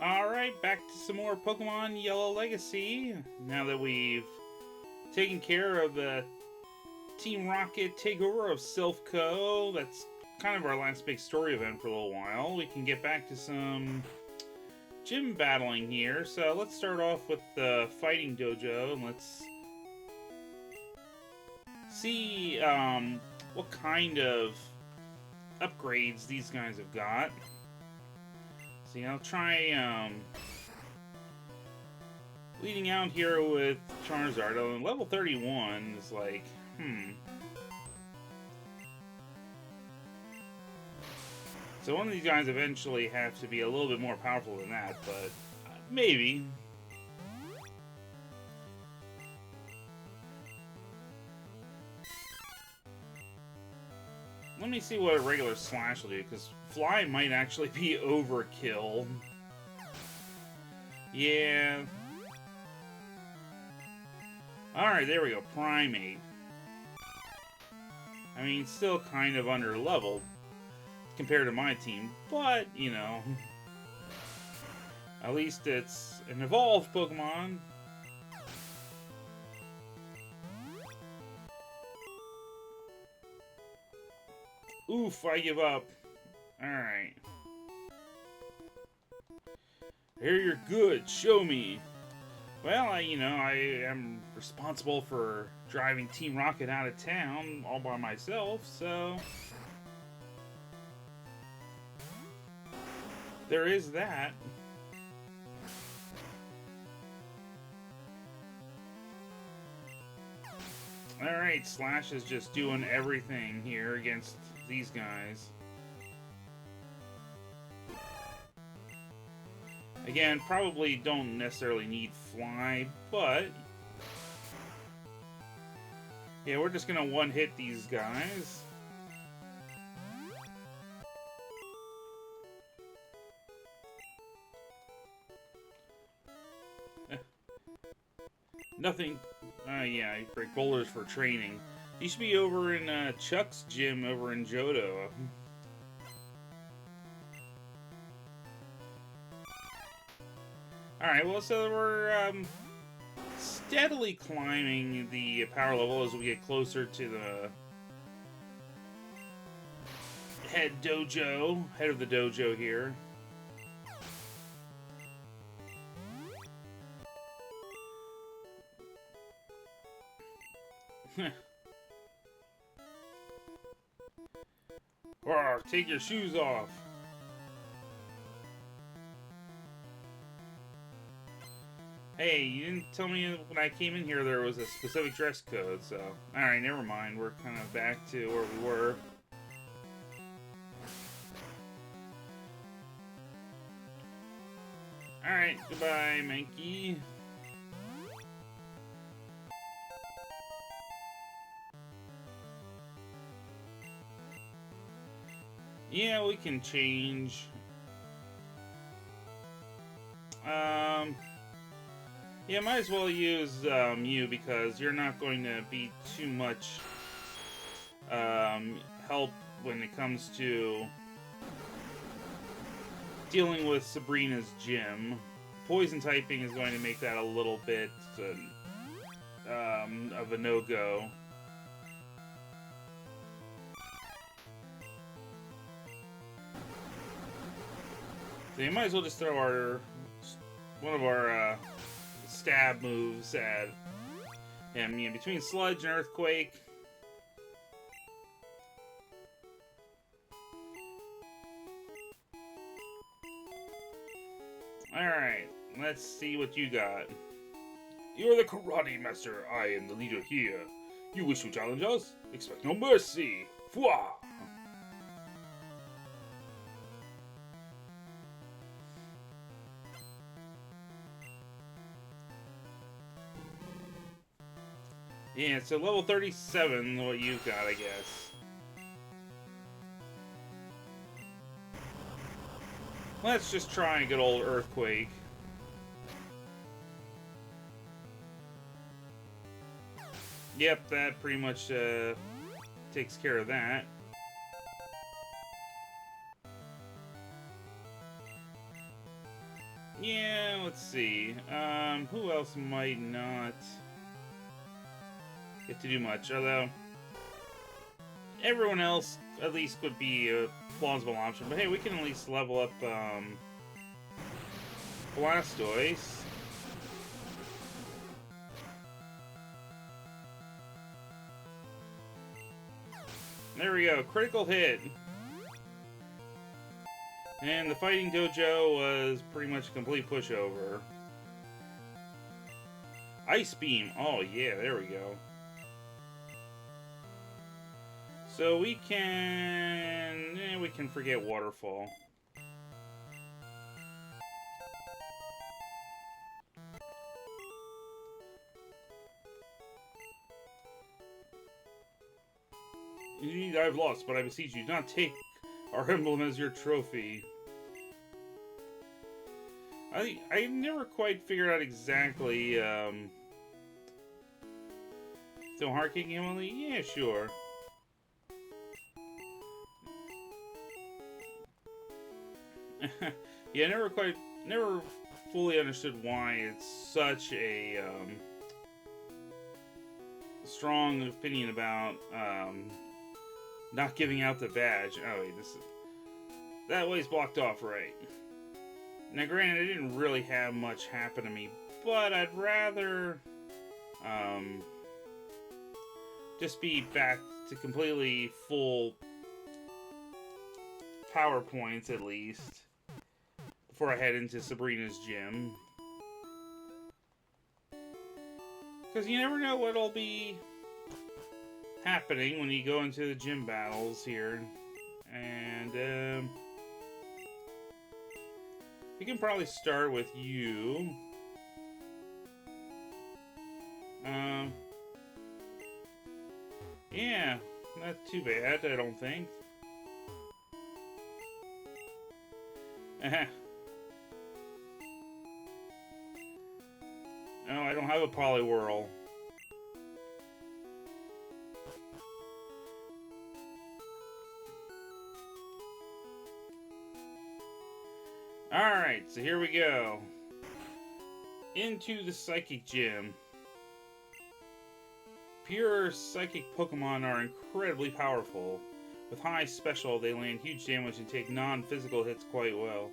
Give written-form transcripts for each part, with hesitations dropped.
Alright, back to some more Pokemon Yellow Legacy. Now that we've taken care of the Team Rocket takeover of Silph that's kind of our last big story event for a little while. We can get back to some gym battling here. So let's start off with the fighting dojo and let's see what kind of upgrades these guys have got. See, I'll try leading out here with Charizard. On level 31 is like, So one of these guys eventually have to be a little bit more powerful than that, but maybe. Let me see what a regular Slash will do, because Fly might actually be overkill. Yeah. Alright, there we go. Primate. I mean, still kind of under-leveled compared to my team, but, you know. At least it's an evolved Pokemon. Oof, I give up. Alright. Here, you're good. Show me. Well, I am responsible for driving Team Rocket out of town all by myself, so there is that. Alright, Slash is just doing everything here against these guys. Again, probably don't necessarily need Fly, but yeah, we're just gonna one-hit these guys. Nothing. Yeah, you break boulders for training. You should be over in Chuck's gym over in Johto. Alright, well, so we're steadily climbing the power level as we get closer to the head of the dojo here. Rawr, take your shoes off. Hey, you didn't tell me when I came in here there was a specific dress code, so alright, never mind. We're kind of back to where we were. Alright, goodbye, Mankey. Yeah, we can change. Yeah, might as well use you because you're not going to be too much help when it comes to dealing with Sabrina's gym. Poison typing is going to make that a little bit of a no-go. So you might as well just throw one of our stab moves at him. You know, between Sludge and Earthquake. Alright, let's see what you got. You're the karate master. I am the leader here. You wish to challenge us? Expect no mercy. Fwah! Yeah, so level 37 what you've got, I guess. Let's just try a good old Earthquake. Yep, that pretty much takes care of that. Yeah, let's see. Who else might not get to do much? Although, everyone else at least would be a plausible option. But hey, we can at least level up, Blastoise. There we go, critical hit. And the Fighting Dojo was pretty much a complete pushover. Ice Beam, oh yeah, there we go. So we can forget Waterfall. Indeed, I've lost, but I beseech you, do not take our emblem as your trophy. I never quite figured out exactly, so hard kicking Emily? Yeah, sure. Yeah, never fully understood why it's such a, strong opinion about, not giving out the badge. Oh wait, that way's blocked off, right? Now granted, it didn't really have much happen to me, but I'd rather, just be back to completely full power points at least, before I head into Sabrina's gym. Because you never know what'll be happening when you go into the gym battles here. And, we can probably start with you. Yeah, not too bad, I don't think. No, I don't have a Poliwhirl. Alright, so here we go. Into the Psychic Gym. Pure Psychic Pokemon are incredibly powerful. With high special, they land huge damage and take non-physical hits quite well.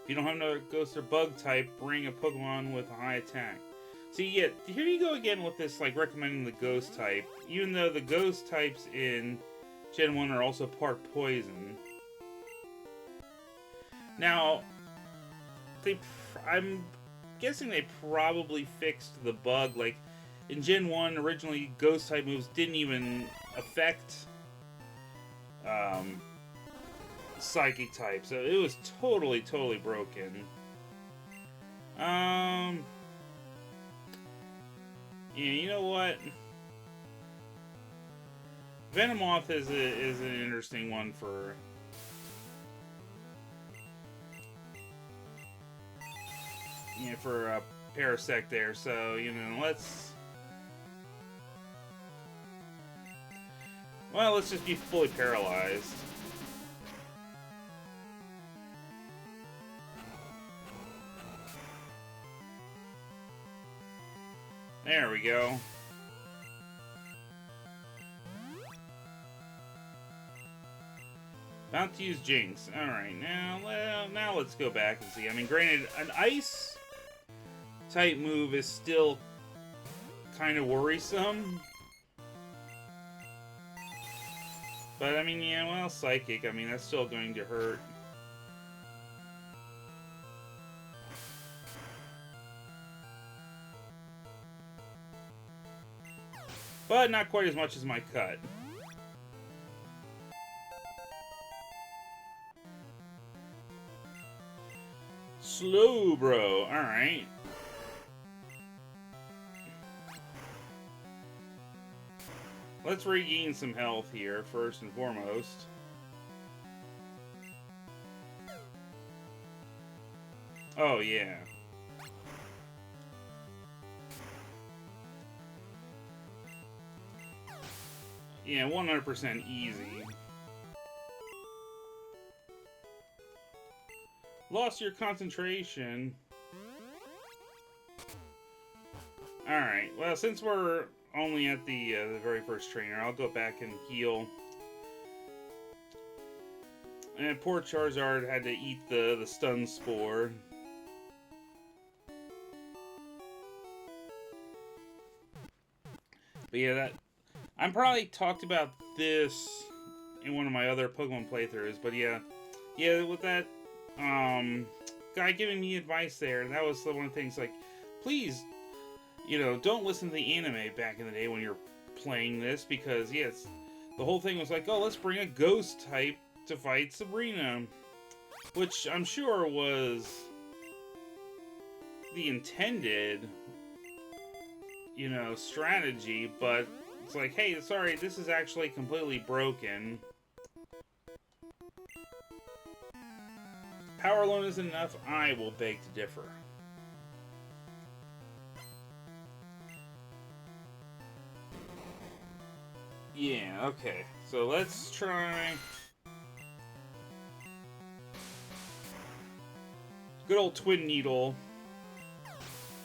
If you don't have another Ghost or Bug type, bring a Pokemon with a high attack. See, yeah, here you go again with this, like, recommending the Ghost type. Even though the Ghost types in Gen 1 are also part Poison. Now, I'm guessing they probably fixed the bug. Like, in Gen 1, originally, Ghost-type moves didn't even affect Psychic type, so it was totally broken. Yeah, you know what? Venomoth is an interesting one for... Yeah, for Parasect there, so, you know, let's just be fully paralyzed. There we go. About to use Jinx. Alright, now let's go back and see. I mean, granted, an Ice type move is still kind of worrisome. But, I mean, yeah, well, Psychic, I mean, that's still going to hurt. But not quite as much as my cut. Slow, bro. Alright. Let's regain some health here, first and foremost. Oh, yeah. Yeah, 100% easy. Lost your concentration. Alright, well, since we're only at the very first trainer, I'll go back and heal. And poor Charizard had to eat the stun spore. But yeah, I'm probably talked about this in one of my other Pokemon playthroughs, but yeah, with that guy giving me advice there, that was one of the things, like, please, don't listen to the anime back in the day when you're playing this, because yes, the whole thing was like, oh, let's bring a ghost type to fight Sabrina, which I'm sure was the intended strategy, but it's like, hey, sorry, this is actually completely broken. Power alone isn't enough, I will beg to differ. Yeah, okay. So let's try... good old Twin Needle.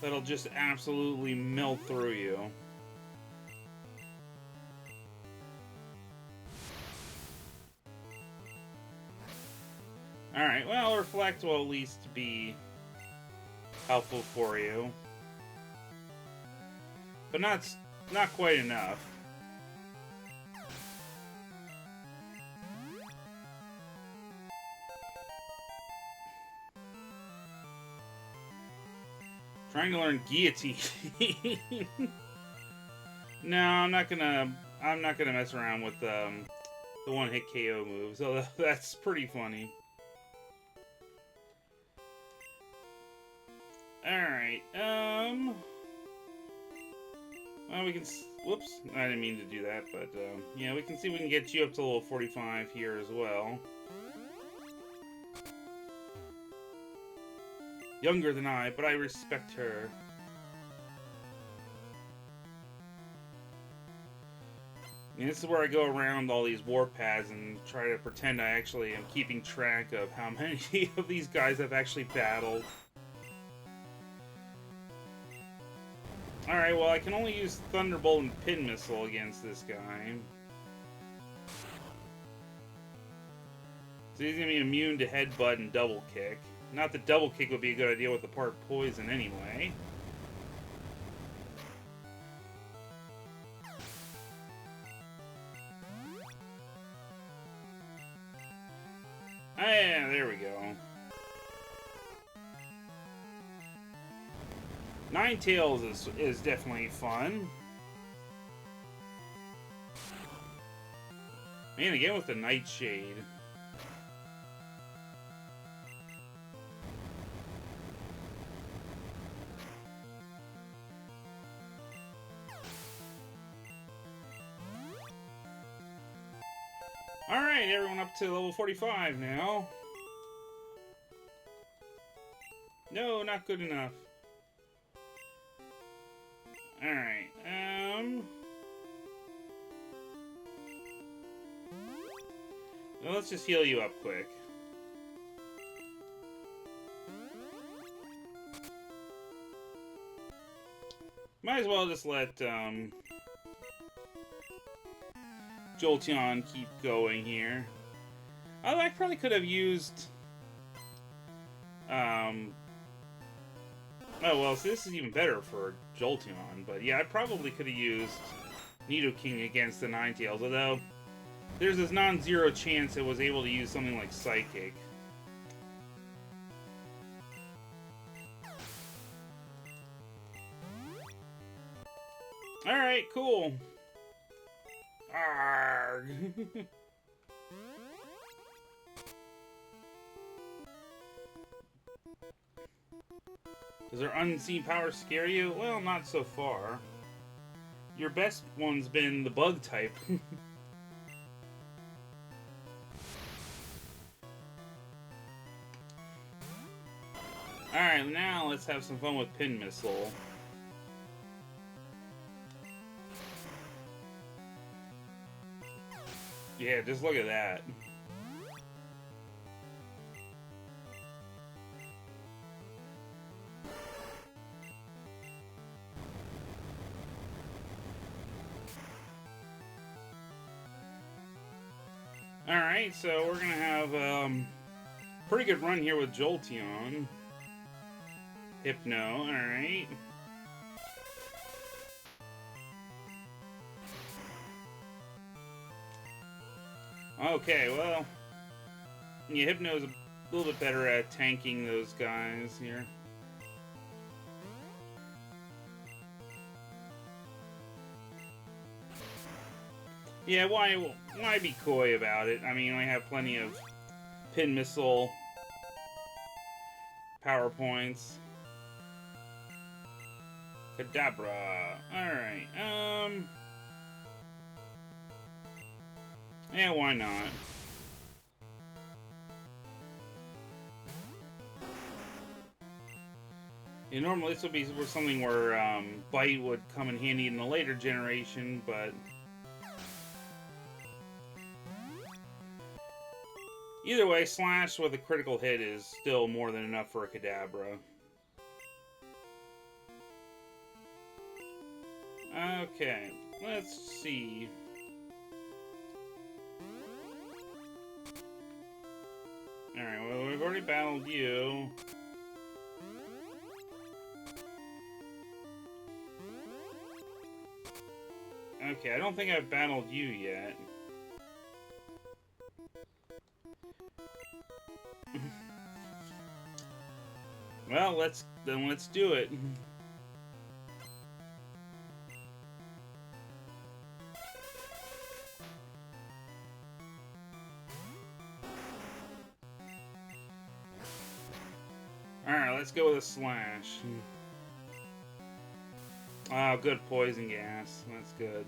That'll just absolutely melt through you. Alright, well, Reflect will at least be helpful for you. But not quite enough. Trying to learn Guillotine. No, I'm not gonna mess around with the one-hit KO move. So that's pretty funny. Alright, well, we can... whoops, I didn't mean to do that, but, yeah, we can see we can get you up to level 45 here as well. Younger than I, but I respect her. And this is where I go around all these warpaths and try to pretend I actually am keeping track of how many of these guys I've actually battled. Alright, well, I can only use Thunderbolt and Pin Missile against this guy. So he's going to be immune to Headbutt and Double Kick. Not that Double Kick would be a good idea with the part Poison anyway. Ah, yeah, there we go. Ninetales is definitely fun. Man, again with the Nightshade. Alright, everyone up to level 45 now. No, not good enough. Alright, well, let's just heal you up quick. Might as well just let, Jolteon keep going here. Although I probably could have used, oh, well, so this is even better for Jolteon, but yeah, I probably could have used Nidoking against the Ninetales, although there's this non-zero chance it was able to use something like Psychic. Alright, cool. Arrgh. Does our unseen power scare you? Well, not so far. Your best one's been the bug type. Alright, now let's have some fun with Pin Missile. Yeah, just look at that. Alright, so we're gonna have pretty good run here with Jolteon. Hypno, alright. Okay, well, yeah, Hypno's a little bit better at tanking those guys here. Yeah, why be coy about it? I mean, we have plenty of pin missile PowerPoints. Kadabra. Alright, yeah, why not? Yeah, normally this would be something where Bite would come in handy in the later generation, but either way, Slash with a critical hit is still more than enough for a Kadabra. Okay, let's see. Alright, well, we've already battled you. Okay, I don't think I've battled you yet. Well, let's do it. Alright, let's go with a Slash. Oh, good poison gas. That's good.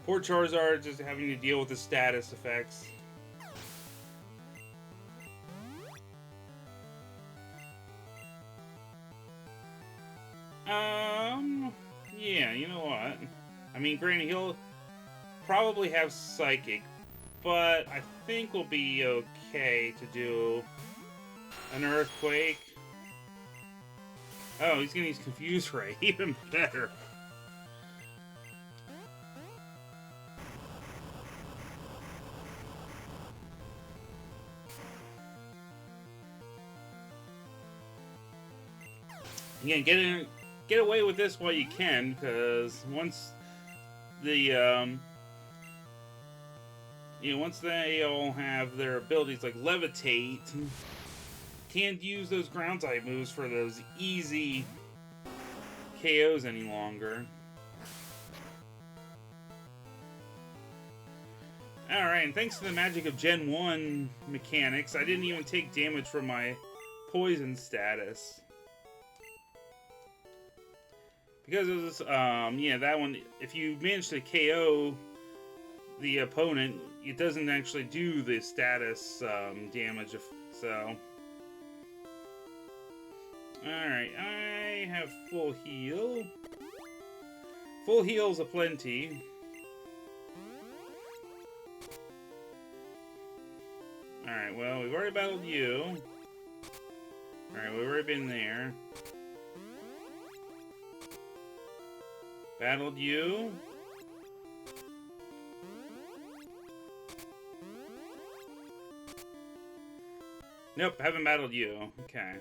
Poor Charizard just having to deal with the status effects. Yeah, you know what? I mean, granted, he'll probably have Psychic, but I think we'll be okay to do an Earthquake. Oh, he's gonna use Confuse Ray. Even better. Again, get away with this while you can, because once the once they all have their abilities like Levitate, can't use those ground type moves for those easy KOs any longer. Alright, and thanks to the magic of Gen 1 mechanics, I didn't even take damage from my poison status. Because it was, yeah, that one, if you manage to KO the opponent, it doesn't actually do the status damage, so. Alright, I have full heal. Full heal's aplenty. Alright, well, we've already battled you. Alright, we've already been there. Battled you. Nope, haven't battled you. Okay.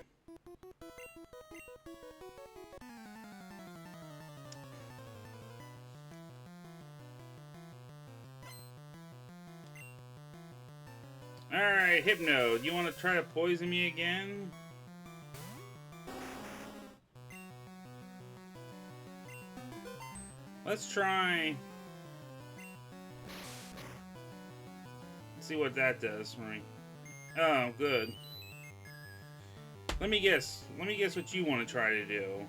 Alright, Hypno, do you want to try to poison me again? Let's try. Let's see what that does for me. Oh, good. Let me guess. Let me guess what you want to try to do.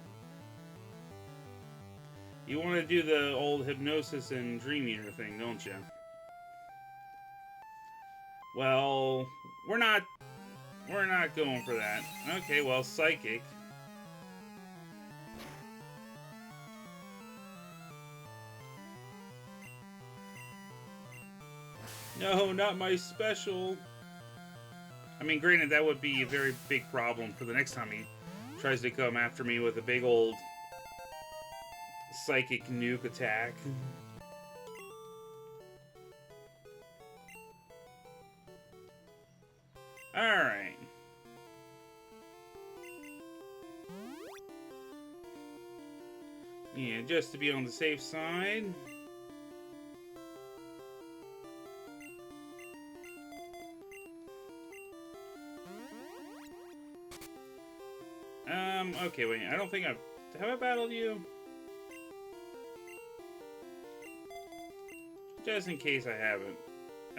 You want to do the old Hypnosis and Dream Eater thing, don't you? Well, we're not going for that. Okay, well, Psychic. No, not my special. I mean, granted, that would be a very big problem for the next time he tries to come after me with a big old Psychic nuke attack. Alright. Yeah, just to be on the safe side. Okay, wait, I don't think have I battled you? Just in case I haven't.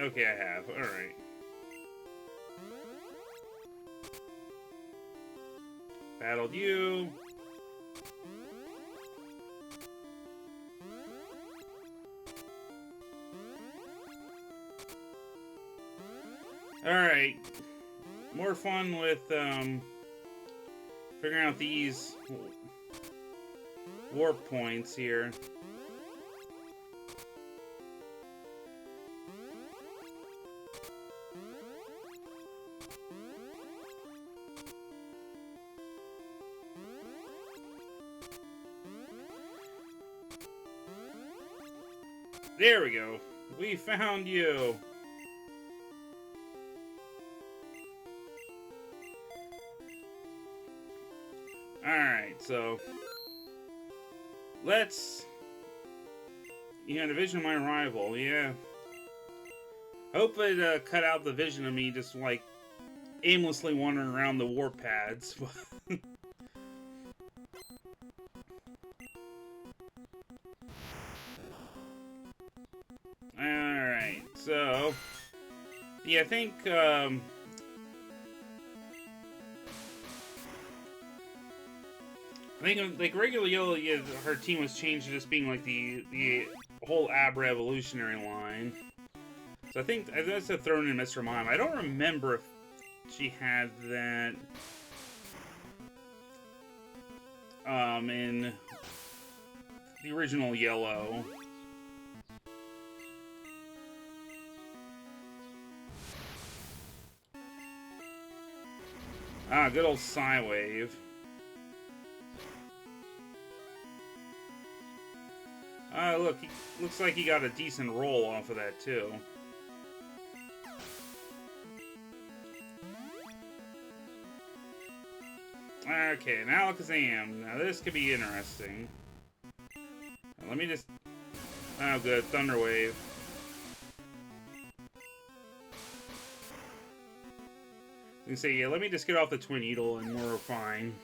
Okay, I have. Alright. Battled you. Alright. More fun with, figuring out these warp points here. There we go. We found you. Alright, so let's... Yeah, the vision of my rival, yeah. Hope it cut out the vision of me just, like, aimlessly wandering around the warp pads. Alright, so... Yeah, I think, like, regular Yellow, yeah, her team was changed to just being, like, the whole Abra evolutionary line. So I think that's a thrown in Mr. Mime. I don't remember if she had that, in the original Yellow. Ah, good old Psywave. Look, looks like he got a decent roll off of that, too. Okay, an Alakazam. Now, this could be interesting. Now, let me just... Oh, good. Thunder Wave. You can say, yeah, let me just get off the Twin Needle and we're fine.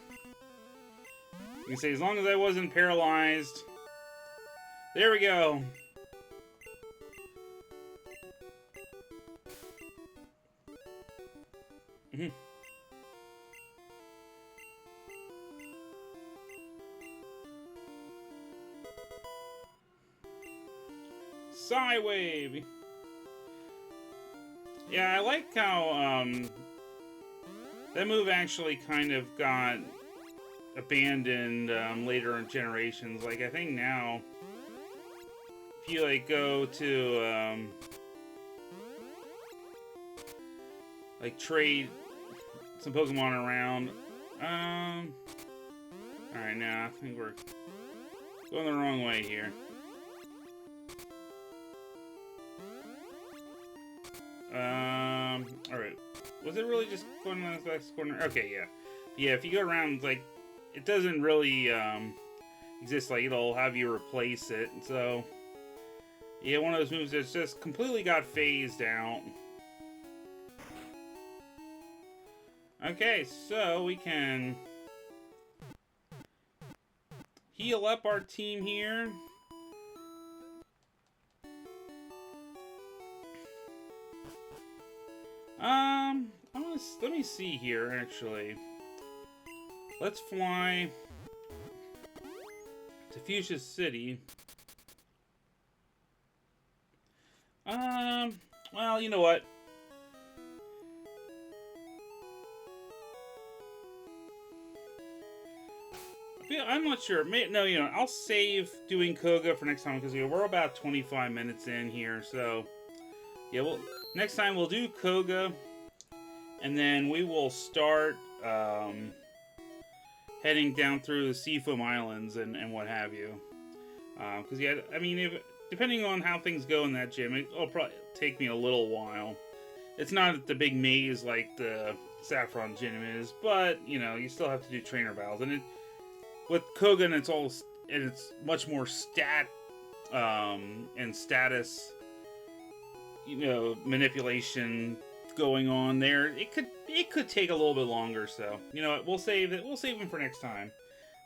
You can say, as long as I wasn't paralyzed... There we go. Psywave. Yeah, I like how that move actually kind of got abandoned later in generations. Like, I think now, if you like go to like trade some Pokemon around, all right, now I think we're going the wrong way here. All right. Was it really just going on the next corner? Okay, yeah. Yeah, if you go around, like, it doesn't really, exist. Like, it'll have you replace it. So, yeah, one of those moves that's just completely got phased out. Okay, so we can heal up our team here. Let me see here, actually. Let's fly to Fuchsia City. Well, you know what? I'm not sure. No, you know, I'll save doing Koga for next time because we're about 25 minutes in here. So, yeah, next time we'll do Koga, and then we will start heading down through the Seafoam Islands and what have you. Because, yeah, I mean, depending on how things go in that gym, it'll probably take me a little while. It's not the big maze like the Saffron Gym is, but you know, you still have to do trainer battles. And with Kogan, it's much more and status, you know, manipulation going on there. It could take a little bit longer, so you know what, we'll save it. We'll save them for next time.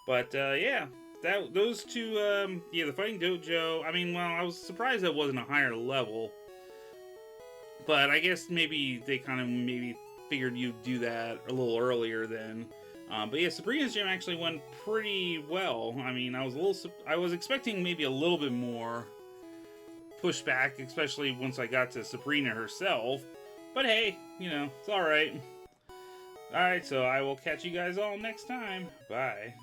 But yeah, those two, yeah, the Fighting Dojo. I mean, well, I was surprised that wasn't a higher level, but I guess maybe they kind of maybe figured you'd do that a little earlier then. But yeah, Sabrina's gym actually went pretty well. I mean, I was expecting maybe a little bit more pushback, especially once I got to Sabrina herself. But hey, you know, it's all right. All right, so I will catch you guys all next time. Bye.